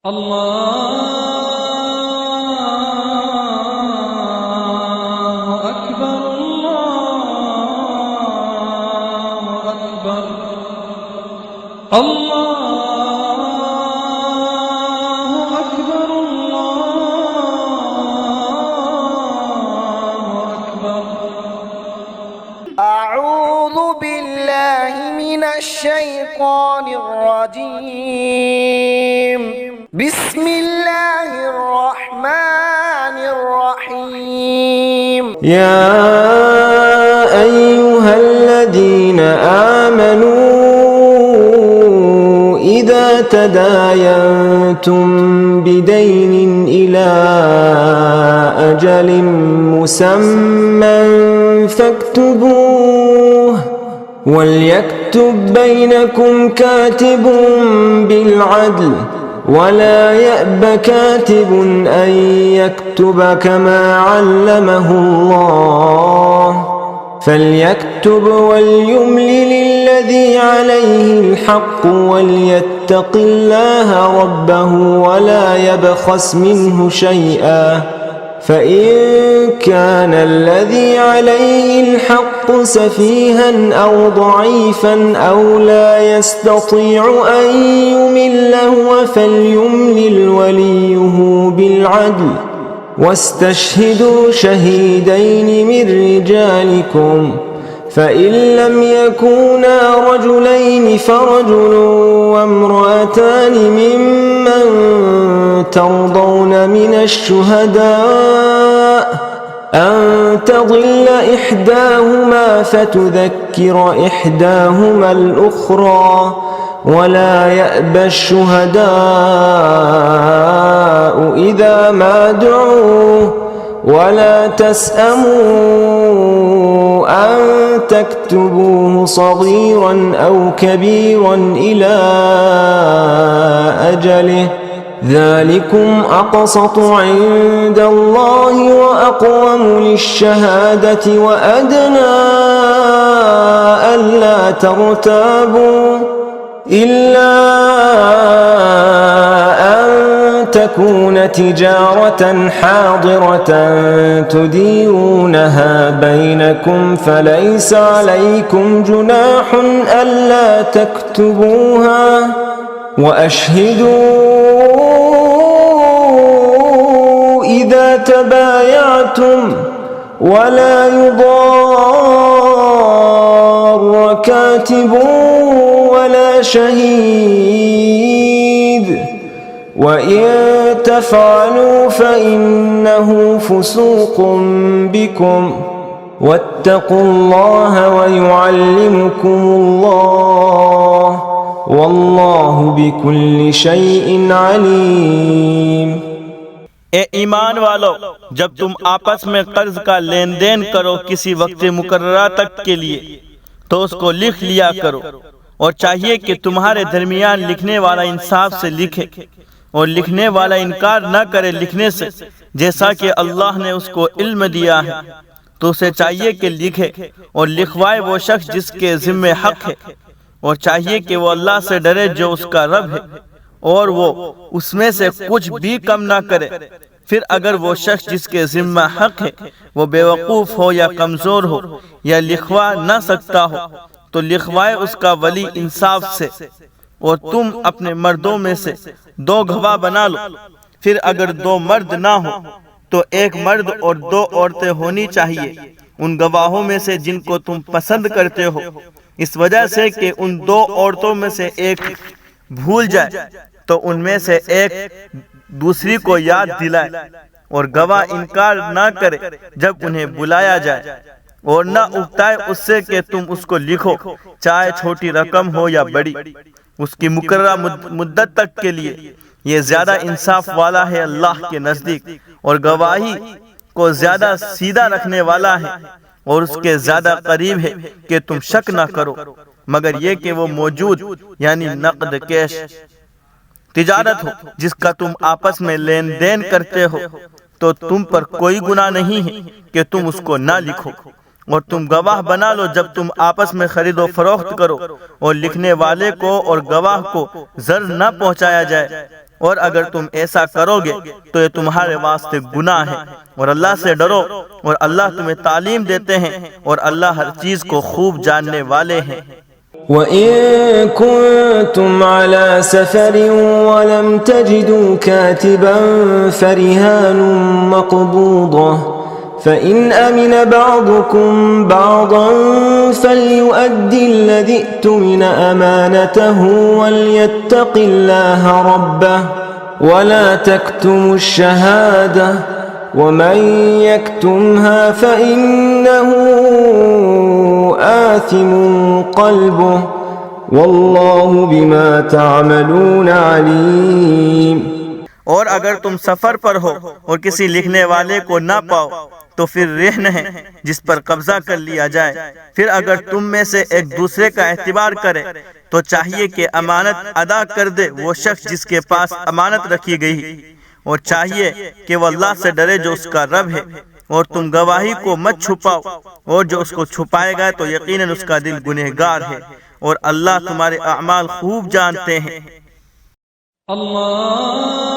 الله أكبر الله أكبر الله أكبر الله أكبر. أعوذ بالله من الشيطان الرجيم. بسم الله الرحمن الرحيم. يا أيها الذين آمنوا إذا تداينتم بدين إلى أجل مسمى فاكتبوه وليكتب بينكم كاتب بالعدل ولا يأب كاتب أن يكتب كما علمه الله فليكتب وليملل الذي عليه الحق وليتق الله ربه ولا يبخس منه شيئا فإن كان الذي عليه الحق سفيها أو ضعيفا أو لا يستطيع أن يمل هو فليملل وليه بالعدل واستشهدوا شهيدين من رجالكم فإن لم يكونا رجلين فرجل وامرأتان ممن ترضون من الشهداء أن تضل إحداهما فتذكر إحداهما الأخرى ولا يأبى الشهداء إذا ما دعوا ولا تسأموا أن تكتبوه صغيرا أو كبيرا إلى أجله ذلكم أقسط عند الله وأقوم للشهادة وأدنى ألا ترتابوا إلا أن تكون تجارة حاضرة تديرونها بينكم فليس عليكم جناح ألا تكتبوها وأشهدوا إذا تبايعتم ولا يضار كاتب ولا شهيد وإن تفعلوا فإنه فسوق بكم واتقوا الله ويعلمكم الله والله بكل شيء عليم. ए ईमान वालो, जब तुम आपस में कर्ज का लेन देन करो किसी वक्त मुकर्ररा तक के लिए तो उसको लिख लिया करो और चाहिए कि तुम्हारे दरमियान लिखने वाला इंसाफ से लिखे और लिखने वाला इनकार न करे लिखने से, जैसा कि अल्लाह ने उसको इल्म दिया है। तो उसे चाहिए कि लिखे और लिखवाए वो शख्स जिसके जिम्मे हक है और चाहिए कि वो अल्लाह से डरे जो उसका रब है और वो उसमें से कुछ भी कम ना करे। फिर अगर वो शख्स जिसके जिम्मा हक है वो बेवकूफ़ हो या कमज़ोर हो या लिखवा न सकता हो तो लिखवाए उसका वली इंसाफ से और तुम अपने मर्दों में से 2 गवाह बना लो। फिर अगर 2 मर्द ना हो तो 1 मर्द और 2 औरतें होनी चाहिए उन गवाहों में से जिनको तुम पसंद करते हो, इस वजह से कि उन 2 औरतों में से एक भूल जाए तो उनमें से एक दूसरी को याद दिलाए और गवाह इनकार ना करे जब उन्हें बुलाया जाए और न उकताए उससे कि तुम उसको लिखो, चाहे छोटी रकम हो या बड़ी, उसकी मुकर्ररा मुद्दत तक के लिए। ये ज्यादा इंसाफ वाला है अल्लाह के नजदीक और गवाही को ज्यादा सीधा रखने वाला है और उसके ज्यादा करीब है कि तुम शक ना करो, मगर ये कि वो मौजूद यानी नकद कैश तिजारत हो जिसका तुम आपस में लेन देन करते हो, तो तुम पर कोई गुनाह नहीं है कि तुम उसको ना लिखो और तुम गवाह बना लो जब तुम आपस में खरीदो फरोख्त करो और लिखने वाले को और गवाह को जर न पहुंचाया जाए और अगर तुम ऐसा करोगे तो ये तुम्हारे वास्ते गुनाह है। और अल्लाह से डरो और अल्लाह तुम्हें तालीम देते हैं और अल्लाह हर चीज को खूब जानने वाले हैं। وإن كنتم على سفر ولم تجدوا كاتبا فرهان مقبوضة فإن أمن بعضكم بعضا فليؤدي الذي ائتمن أمانته وليتق الله ربه ولا تكتموا الشهادة ومن يكتمها فإنه آثم قلبه والله بما تعملون عليم। और अगर तुम सफर पर हो और किसी लिखने वाले को ना पाओ तो फिर रहन है जिस पर कब्जा कर लिया जाए। फिर अगर तुम में से एक दूसरे का एतबार करे तो चाहिए कि अमानत अदा कर दे वो शख्स जिसके पास अमानत रखी गई, और चाहिए कि वह अल्लाह से डरे जो उसका रब है। और तुम गवाही को मत छुपाओ, और जो उसको छुपाएगा तो यकीनन उसका दिल गुनहगार है, और अल्लाह तुम्हारे अमाल खूब जानते हैं। अल्लाह